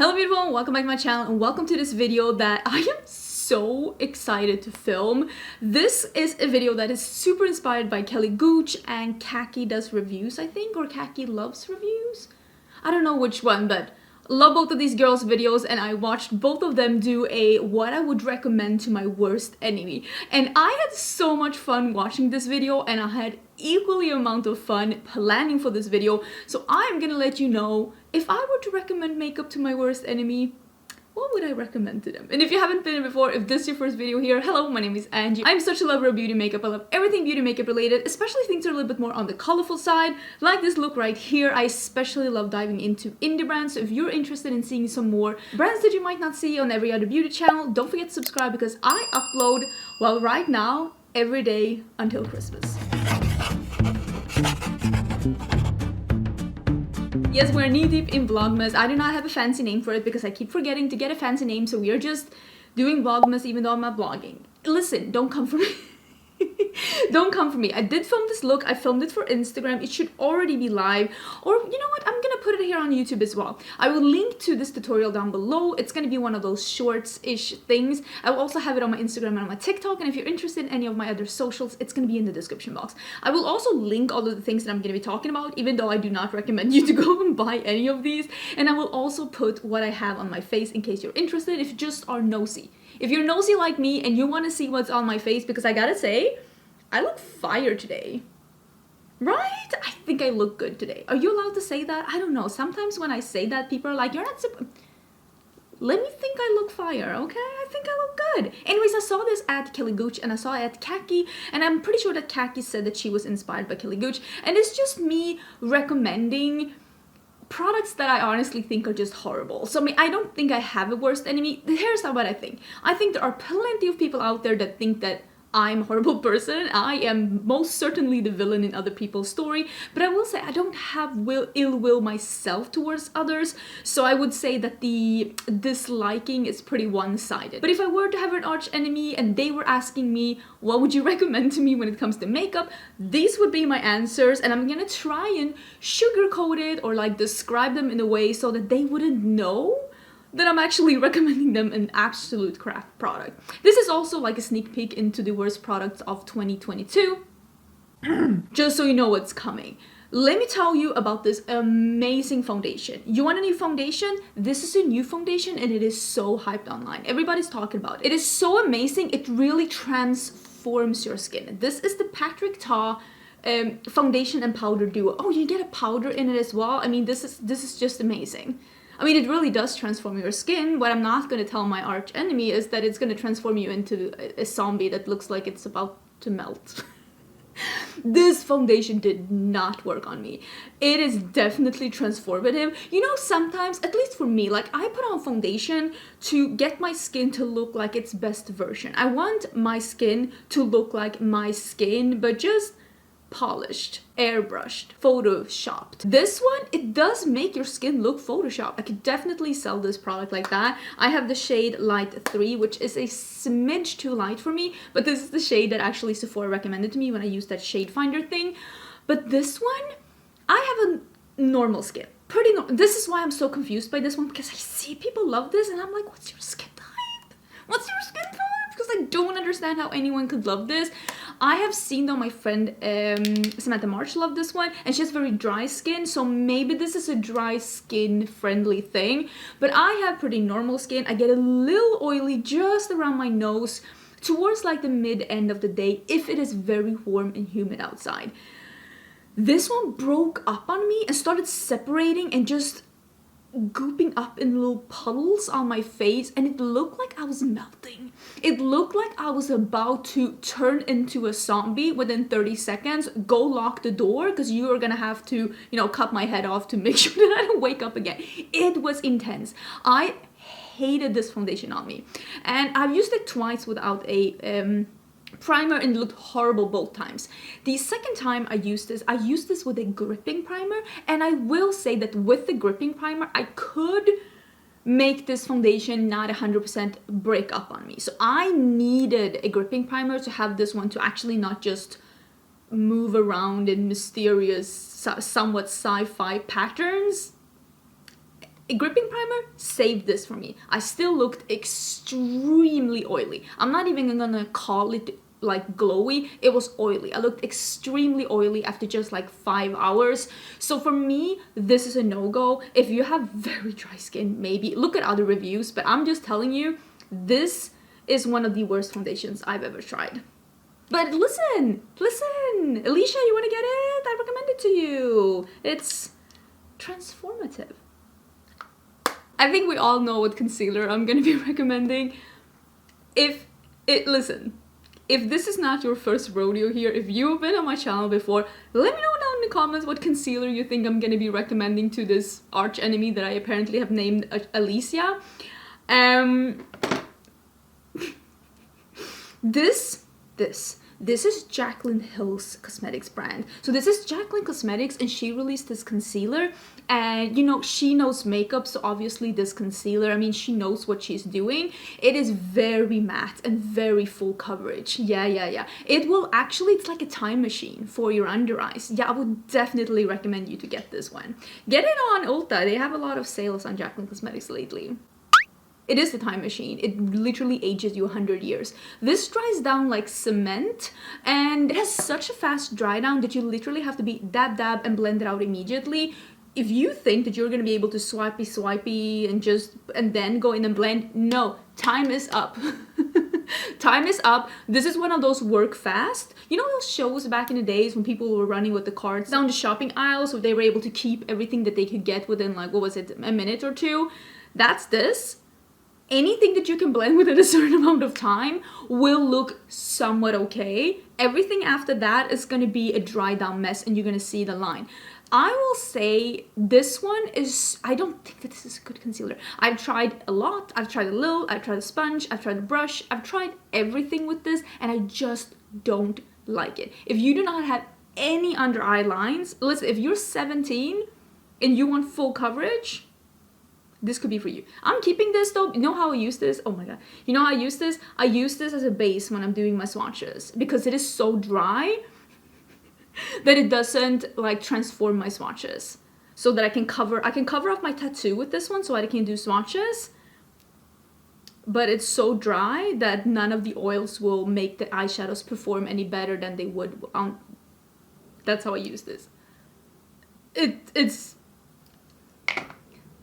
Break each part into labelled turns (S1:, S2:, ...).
S1: Hello beautiful, welcome back to my channel and welcome to this video that I am so excited to film. This is a video that is super inspired by Kelly Gooch and Kaki does reviews, I think, or Kaki loves reviews. I don't know which one, but love both of these girls' videos and I watched both of them do a what I would recommend to my worst enemy. And I had so much fun watching this video and I had equally amount of fun planning for this video. So I'm gonna let you know, if I were to recommend makeup to my worst enemy, what would I recommend to them? And if you haven't been here before, if this is your first video here, hello, my name is Angie. I'm such a lover of beauty makeup. I love everything beauty makeup related, especially things that are a little bit more on the colorful side, like this look right here. I especially love diving into indie brands. So if you're interested in seeing some more brands that you might not see on every other beauty channel, don't forget to subscribe because I upload, well, right now, every day until Christmas. Yes, we're knee-deep in Vlogmas. I do not have a fancy name for it because I keep forgetting to get a fancy name, so we are just doing Vlogmas even though I'm not vlogging. Listen, don't come for me. Don't come for me. I did film this look. I filmed it for Instagram. It should already be live. Or, you know what? I'm gonna put it here on YouTube as well. I will link to this tutorial down below. It's gonna be one of those shorts-ish things. I will also have it on my Instagram and on my TikTok. And if you're interested in any of my other socials, it's gonna be in the description box. I will also link all of the things that I'm gonna be talking about, even though I do not recommend you to go and buy any of these. And I will also put what I have on my face in case you're interested, if you just are nosy. If you're nosy like me and you want to see what's on my face, because I gotta say, I look fire today. Right? I think I look good today. Are you allowed to say that? I don't know. Sometimes when I say that, people are like, you're not let me think I look fire, okay? I think I look good. Anyways, I saw this at Kelly Gooch and I saw it at Kaki, and I'm pretty sure that Kaki said that she was inspired by Kelly Gooch, and it's just me recommending products that I honestly think are just horrible. So I mean, I don't think I have a worst enemy. Here's what I think. I think there are plenty of people out there that think that I'm a horrible person. I am most certainly the villain in other people's story, but I will say I don't have ill will myself towards others, so I would say that the disliking is pretty one-sided. But if I were to have an arch enemy and they were asking me, what would you recommend to me when it comes to makeup, these would be my answers, and I'm gonna try and sugarcoat it or like describe them in a way so that they wouldn't know that I'm actually recommending them an absolute crap product. This is also like a sneak peek into the worst products of 2022, just so you know what's coming. Let me tell you about this amazing foundation. You want a new foundation? This is a new foundation and it is so hyped online. Everybody's talking about it. It is so amazing. It really transforms your skin. This is the Patrick Ta foundation and powder duo. Oh, you get a powder in it as well. I mean, this is just amazing. I mean, it really does transform your skin. What I'm not going to tell my arch enemy is that it's going to transform you into a zombie that looks like it's about to melt. This foundation did not work on me. It is definitely transformative. You know, sometimes, at least for me, like I put on foundation to get my skin to look like its best version. I want my skin to look like my skin, but just polished, airbrushed, photoshopped. This one, it does make your skin look photoshopped. I could definitely sell this product like that. I have the shade Light 3, which is a smidge too light for me, but this is the shade that actually Sephora recommended to me when I used that shade finder thing. But this one, I have a normal skin. Pretty normal. This is why I'm so confused by this one, because I see people love this and I'm like, what's your skin type? What's your skin type? Because I don't understand how anyone could love this. I have seen though my friend Samantha March love this one, and she has very dry skin, so maybe this is a dry skin friendly thing, but I have pretty normal skin. I get a little oily just around my nose towards like the mid end of the day if it is very warm and humid outside. This one broke up on me and started separating and just gooping up in little puddles on my face, and it looked like I was melting. It looked like I was about to turn into a zombie within 30 seconds, go lock the door because you are gonna have to, you know, cut my head off to make sure that I don't wake up again. It was intense. I hated this foundation on me, and I've used it twice without a primer and it looked horrible both times. The second time I used this with a gripping primer, and I will say that with the gripping primer I could make this foundation not 100% break up on me. So I needed a gripping primer to have this one to actually not just move around in mysterious, somewhat sci-fi patterns. gripping primer, save this for me. I still looked extremely oily. I'm not even gonna call it like glowy. It was oily. I looked extremely oily after just like 5 hours. So for me, this is a no-go. If you have very dry skin, maybe look at other reviews, but I'm just telling you, this is one of the worst foundations I've ever tried. But listen, Alicia, you want to get it? I recommend it to you. It's transformative. I think we all know what concealer I'm gonna be recommending. Listen, if this is not your first rodeo here, if you've been on my channel before, let me know down in the comments what concealer you think I'm gonna be recommending to this arch enemy that I apparently have named Alicia. This is Jaclyn Hill's cosmetics brand. So this is Jaclyn Cosmetics, and she released this concealer, and you know, she knows makeup, so obviously this concealer, I mean, she knows what she's doing. It is very matte and very full coverage. Yeah. It will actually, it's like a time machine for your under eyes. Yeah, I would definitely recommend you to get this one. Get it on Ulta. They have a lot of sales on Jaclyn Cosmetics lately. It is the time machine. It literally ages you 100 years. This dries down like cement, and it has such a fast dry down that you literally have to be dab and blend it out immediately. If you think that you're gonna be able to swipey and then go in and blend, no, time is up. Time is up. This is one of those work fast. You know those shows back in the days when people were running with the carts down the shopping aisle, so they were able to keep everything that they could get within like, what was it, a minute or two? That's this. Anything that you can blend within a certain amount of time will look somewhat okay. Everything after that is going to be a dry down mess, and you're going to see the line. I will say this one is, I don't think that this is a good concealer. I've tried a lot. I've tried a little, I've tried a sponge, I've tried a brush, I've tried everything with this, and I just don't like it. If you do not have any under eye lines, listen, if you're 17 and you want full coverage, this could be for you. I'm keeping this though. You know how I use this? Oh my god. You know how I use this? I use this as a base when I'm doing my swatches because it is so dry that it doesn't like transform my swatches. So that I can cover up my tattoo with this one so I can do swatches. But it's so dry that none of the oils will make the eyeshadows perform any better than they would. That's how I use this.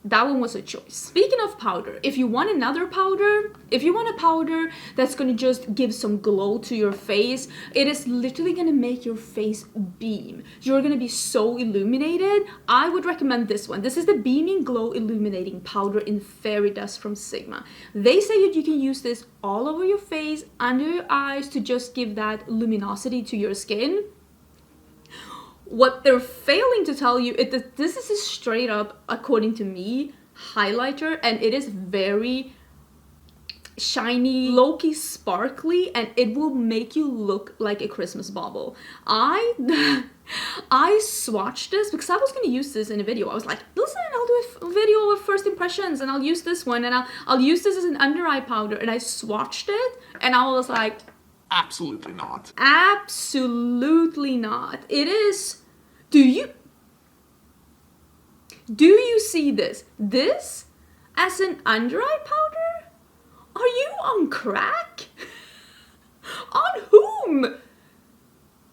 S1: That one was a choice. Speaking of powder, if you want another powder, if you want a powder that's gonna just give some glow to your face, it is literally gonna make your face beam. You're gonna be so illuminated. I would recommend this one. This is the Beaming Glow Illuminating Powder in Fairy Dust from Sigma. They say that you can use this all over your face, under your eyes, to just give that luminosity to your skin. What they're failing to tell you is that this is a straight up, according to me, highlighter, and it is very shiny, low-key sparkly, and it will make you look like a Christmas bauble. I swatched this because I was going to use this in a video. I was like, listen, I'll do a video of first impressions and I'll use this one, and I'll use this as an under eye powder, and I swatched it and I was like, absolutely not. Absolutely not. It is. Do you see this? This as an under eye powder? Are you on crack? On whom?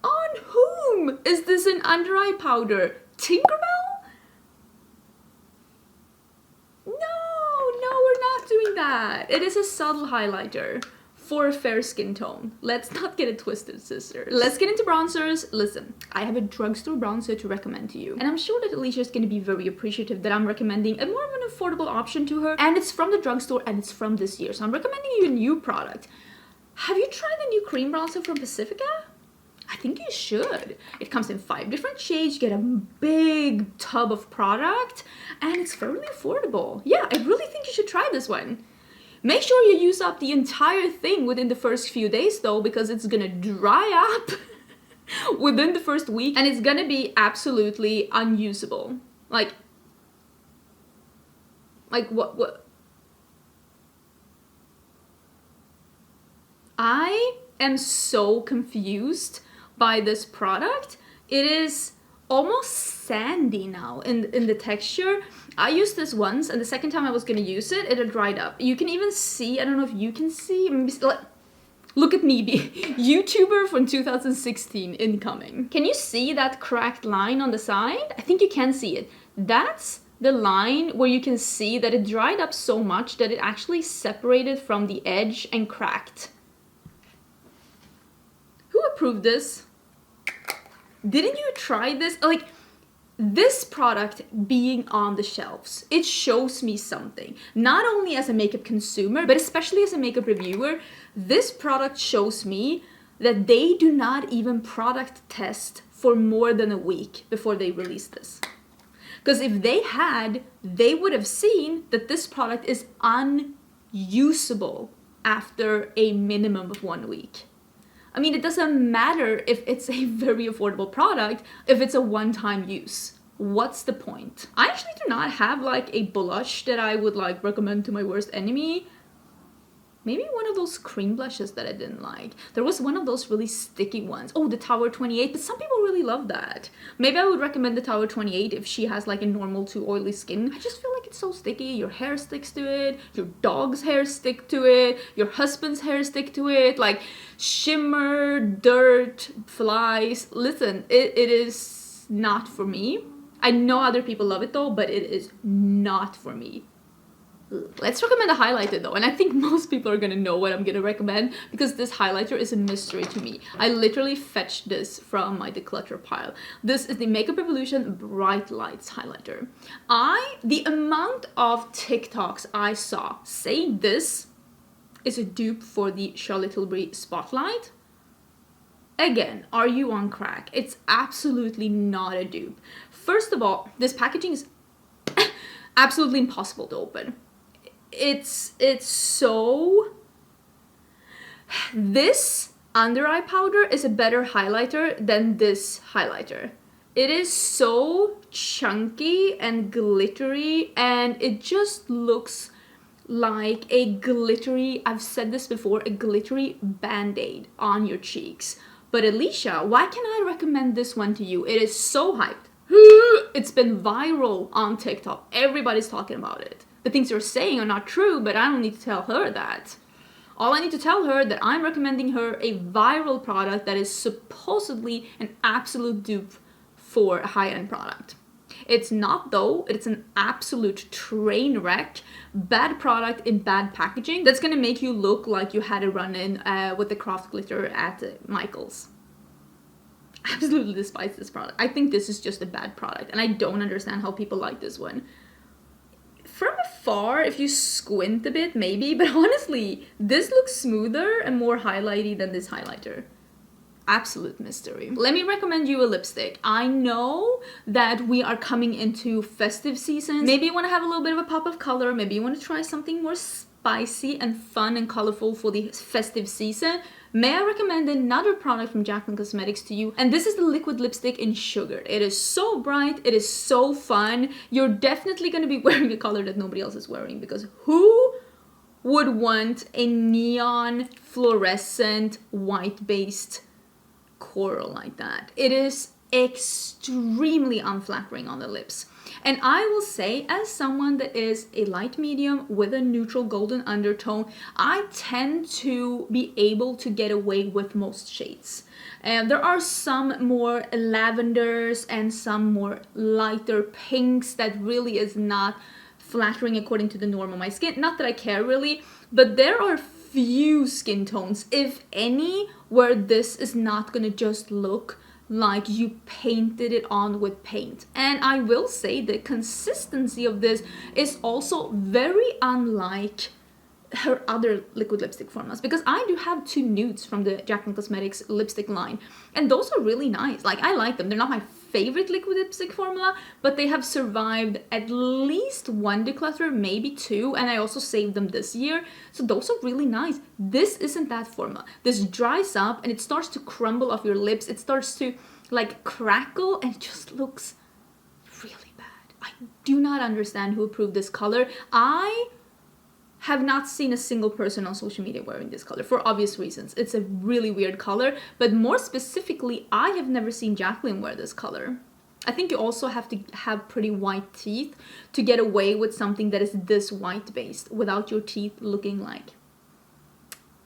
S1: On whom is this an under eye powder? Tinkerbell? No, we're not doing that. It is a subtle highlighter for a fair skin tone. Let's not get it twisted, sister. Let's get into bronzers. Listen, I have a drugstore bronzer to recommend to you, and I'm sure that Alicia is going to be very appreciative that I'm recommending a more of an affordable option to her, and it's from the drugstore and it's from this year, so I'm recommending you a new product. Have you tried the new cream bronzer from Pacifica? I think you should. It comes in 5 different shades. You get a big tub of product, and it's fairly affordable. Yeah, I really think you should try this one. Make sure you use up the entire thing within the first few days though, because it's gonna dry up within the first week, and it's gonna be absolutely unusable. Like what? I am so confused by this product. It is almost sandy now in the texture. I used this once, and the second time I was gonna use it, it had dried up. You can even see, I don't know if you can see, maybe, look at me, YouTuber from 2016 incoming. Can you see that cracked line on the side? I think you can see it. That's the line where you can see that it dried up so much that it actually separated from the edge and cracked. Who approved this? Didn't you try this? Like, this product being on the shelves, it shows me something. Not only as a makeup consumer, but especially as a makeup reviewer, this product shows me that they do not even product test for more than a week before they release this. Because if they had, they would have seen that this product is unusable after a minimum of 1 week. I mean, it doesn't matter if it's a very affordable product, if it's a one-time use. What's the point? I actually do not have like a blush that I would like recommend to my worst enemy. Maybe one of those cream blushes that I didn't like. There was one of those really sticky ones. Oh, the Tower 28, but some people really love that. Maybe I would recommend the Tower 28 if she has like a normal to oily skin. I just feel like it's so sticky. Your hair sticks to it. Your dog's hair stick to it. Your husband's hair stick to it. Like shimmer, dirt, flies. Listen, it is not for me. I know other people love it though, but it is not for me. Let's recommend a highlighter though, and I think most people are gonna know what I'm gonna recommend because this highlighter is a mystery to me. I literally fetched this from my declutter pile. This is the Makeup Revolution Bright Lights highlighter. The amount of TikToks I saw saying this is a dupe for the Charlotte Tilbury Spotlight. Again, are you on crack? It's absolutely not a dupe. First of all, this packaging is absolutely impossible to open. It's so... This under eye powder is a better highlighter than this highlighter. It is so chunky and glittery, and it just looks like a glittery, I've said this before, a glittery band-aid on your cheeks. But Alicia, why can I recommend this one to you? It is so hyped. It's been viral on TikTok. Everybody's talking about it. The things you're saying are not true, but I don't need to tell her that. All I need to tell her that I'm recommending her a viral product that is supposedly an absolute dupe for a high-end product. It's not though, it's an absolute train wreck, bad product in bad packaging that's gonna make you look like you had a run-in with the craft glitter at Michael's. Absolutely despise this product. I think this is just a bad product, and I don't understand how people like this one. From afar, if you squint a bit, maybe, but honestly, this looks smoother and more highlighty than this highlighter. Absolute mystery. Let me recommend you a lipstick. I know that we are coming into festive season. Maybe you want to have a little bit of a pop of color. Maybe you want to try something more spicy and fun and colorful for the festive season. May I recommend another product from Jaclyn Cosmetics to you? And this is the liquid lipstick in Sugar. It is so bright, it is so fun. You're definitely going to be wearing a color that nobody else is wearing, because who would want a neon fluorescent white based coral like that? It is extremely unflattering on the lips. And I will say, as someone that is a light medium with a neutral golden undertone, I tend to be able to get away with most shades. There are some more lavenders and some more lighter pinks that really is not flattering according to the norm of my skin. Not that I care really, but there are few skin tones, if any, where this is not gonna just look like you painted it on with paint. And I will say the consistency of this is also very unlike her other liquid lipstick formulas, because I do have 2 nudes from the Jaclyn Cosmetics lipstick line, and those are really nice. Like, I like them. They're not my favorite liquid lipstick formula, but they have survived at least 1 declutter, maybe 2, and I also saved them this year, so those are really nice. This isn't that formula. This dries up and it starts to crumble off your lips. It starts to like crackle and it just looks really bad. I do not understand who approved this color. I have not seen a single person on social media wearing this color for obvious reasons. It's a really weird color, but more specifically, I have never seen Jaclyn wear this color. I think you also have to have pretty white teeth to get away with something that is this white based without your teeth looking like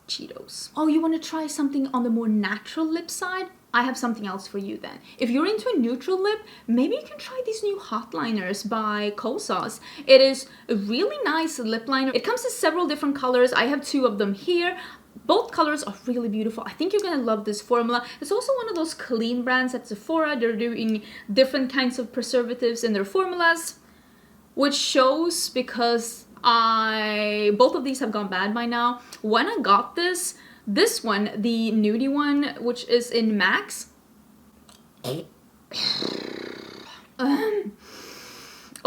S1: Cheetos. Oh, you want to try something on the more natural lip side? I have something else for you then. If you're into a neutral lip, maybe you can try these new Hotliners by Kosas. It is a really nice lip liner. It comes in several different colors. I have 2 of them here. Both colors are really beautiful. I think you're gonna love this formula. It's also one of those clean brands at Sephora. They're doing different kinds of preservatives in their formulas, which shows because both of these have gone bad by now. When I got this one, the nudie one, which is in Max.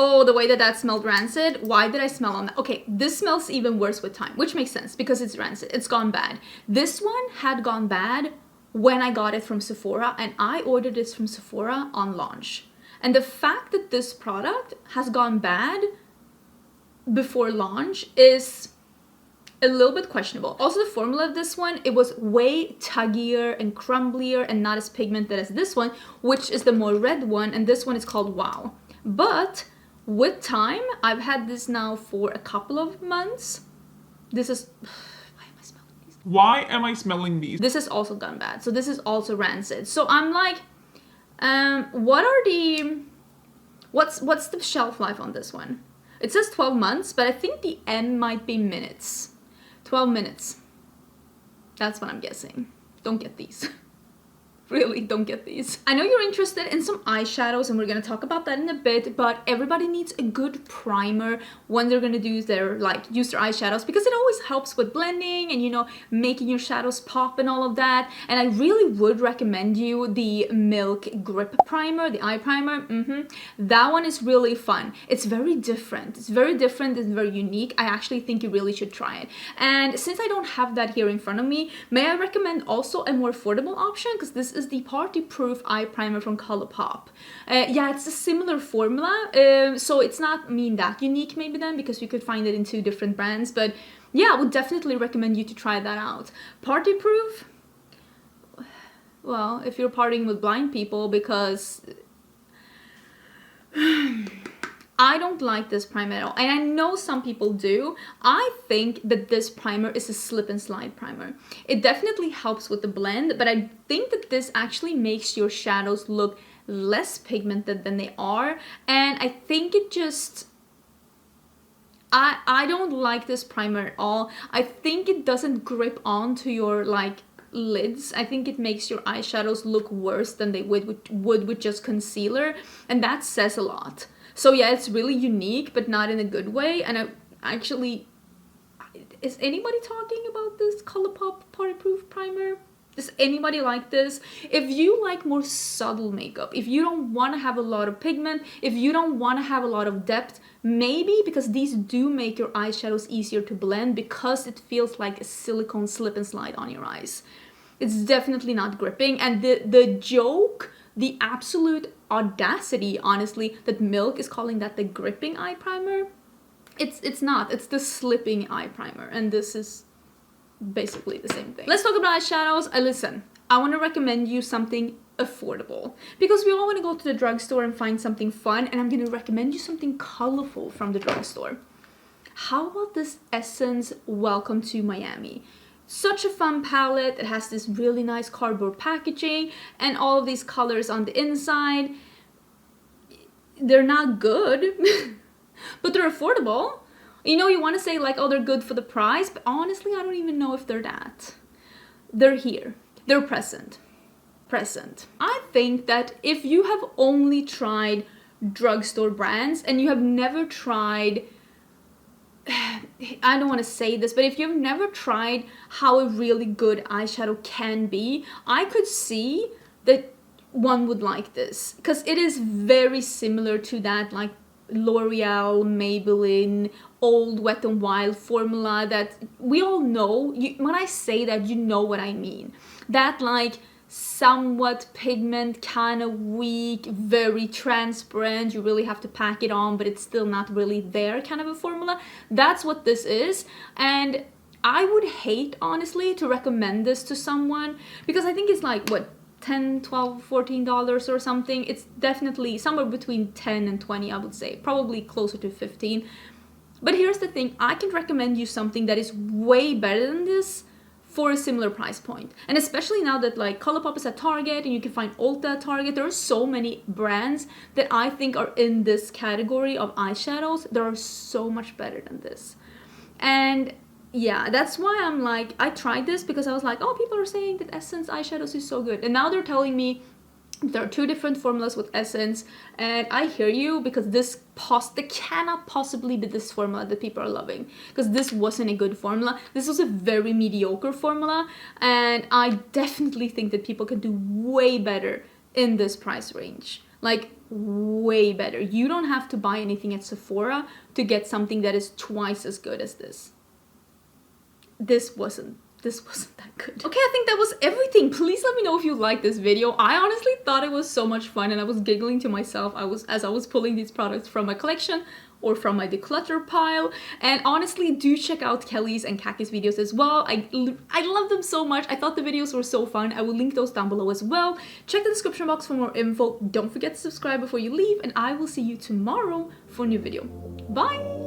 S1: Oh, the way that smelled rancid. Why did I smell on that? Okay, this smells even worse with time, which makes sense because it's rancid. It's gone bad. This one had gone bad when I got it from Sephora, and I ordered this from Sephora on launch. And the fact that this product has gone bad before launch is a little bit questionable. Also, the formula of this one, it was way tuggier and crumblier and not as pigmented as this one, which is the more red one, and this one is called Wow. But with time, I've had this now for a couple of months. This is... Why am I smelling these?
S2: Why am I smelling these?
S1: This has also gone bad. So this is also rancid. So I'm like, what's the shelf life on this one? It says 12 months, but I think the M might be minutes. 12 minutes. That's what I'm guessing. Don't get these. Really, don't get these. I know you're interested in some eyeshadows, and we're gonna talk about that in a bit, but everybody needs a good primer when they're gonna use their eyeshadows, because it always helps with blending and, you know, making your shadows pop and all of that. And I really would recommend you the Milk Grip Primer, the eye primer. That one is really fun. It's very different. It's very different. It's very unique. I actually think you really should try it. And since I don't have that here in front of me, may I recommend also a more affordable option, because this is the Party Proof Eye Primer from ColourPop. Yeah, it's a similar formula, so it's not that unique maybe then, because you could find it in 2 different brands, but yeah, I would definitely recommend you to try that out. Party Proof? Well, if you're partying with blind people, because... I don't like this primer at all, and I know some people do. I think that this primer is a slip and slide primer. It definitely helps with the blend, but I think that this actually makes your shadows look less pigmented than they are, and I think it just... I don't like this primer at all. I think it doesn't grip onto your, lids. I think it makes your eyeshadows look worse than they would with just concealer, and that says a lot. So yeah, it's really unique, but not in a good way. And is anybody talking about this ColourPop Party Proof Primer? Does anybody like this? If you like more subtle makeup, if you don't want to have a lot of pigment, if you don't want to have a lot of depth, maybe, because these do make your eyeshadows easier to blend, because it feels like a silicone slip and slide on your eyes. It's definitely not gripping, and the joke, the absolute audacity, honestly, that Milk is calling that the gripping eye primer. It's not. It's the slipping eye primer, and this is basically the same thing. Let's talk about eyeshadows. Listen, I want to recommend you something affordable, because we all want to go to the drugstore and find something fun, and I'm going to recommend you something colorful from the drugstore. How about this Essence Welcome to Miami? Such a fun palette. It has this really nice cardboard packaging and all of these colors on the inside. They're not good, but they're affordable. You know, you want to say oh, they're good for the price, but honestly, I don't even know if they're that. They're here. They're present. I think that if you have only tried drugstore brands and you have never tried... I don't want to say this, but if you've never tried how a really good eyeshadow can be, I could see that one would like this, because it is very similar to that L'Oreal, Maybelline, old Wet n Wild formula that we all know. When I say that, you know what I mean. That somewhat pigment, kind of weak, very transparent, you really have to pack it on, but it's still not really there kind of a formula. That's what this is, and I would hate, honestly, to recommend this to someone, because I think it's $10, $12, $14 or something. It's definitely somewhere between 10 and 20, I would say, probably closer to 15. But here's the thing, I can recommend you something that is way better than this for a similar price point. And especially now that like Colourpop is at Target and you can find Ulta at Target, there are so many brands that I think are in this category of eyeshadows that are so much better than this. And yeah, that's why I'm like, I tried this because I was like, oh, people are saying that Essence eyeshadows is so good. And now they're telling me there are 2 different formulas with Essence, and I hear you, because this cannot possibly be this formula that people are loving, because this wasn't a good formula. This was a very mediocre formula, and I definitely think that people can do way better in this price range. Like, way better. You don't have to buy anything at Sephora to get something that is twice as good as this. This wasn't that good. Okay, I think that was everything. Please let me know if you liked this video. I honestly thought it was so much fun, and I was giggling to myself as I was pulling these products from my collection or from my declutter pile. And honestly, do check out Kelly's and Kaki's videos as well. I love them so much. I thought the videos were so fun. I will link those down below as well. Check the description box for more info. Don't forget to subscribe before you leave, and I will see you tomorrow for a new video. Bye!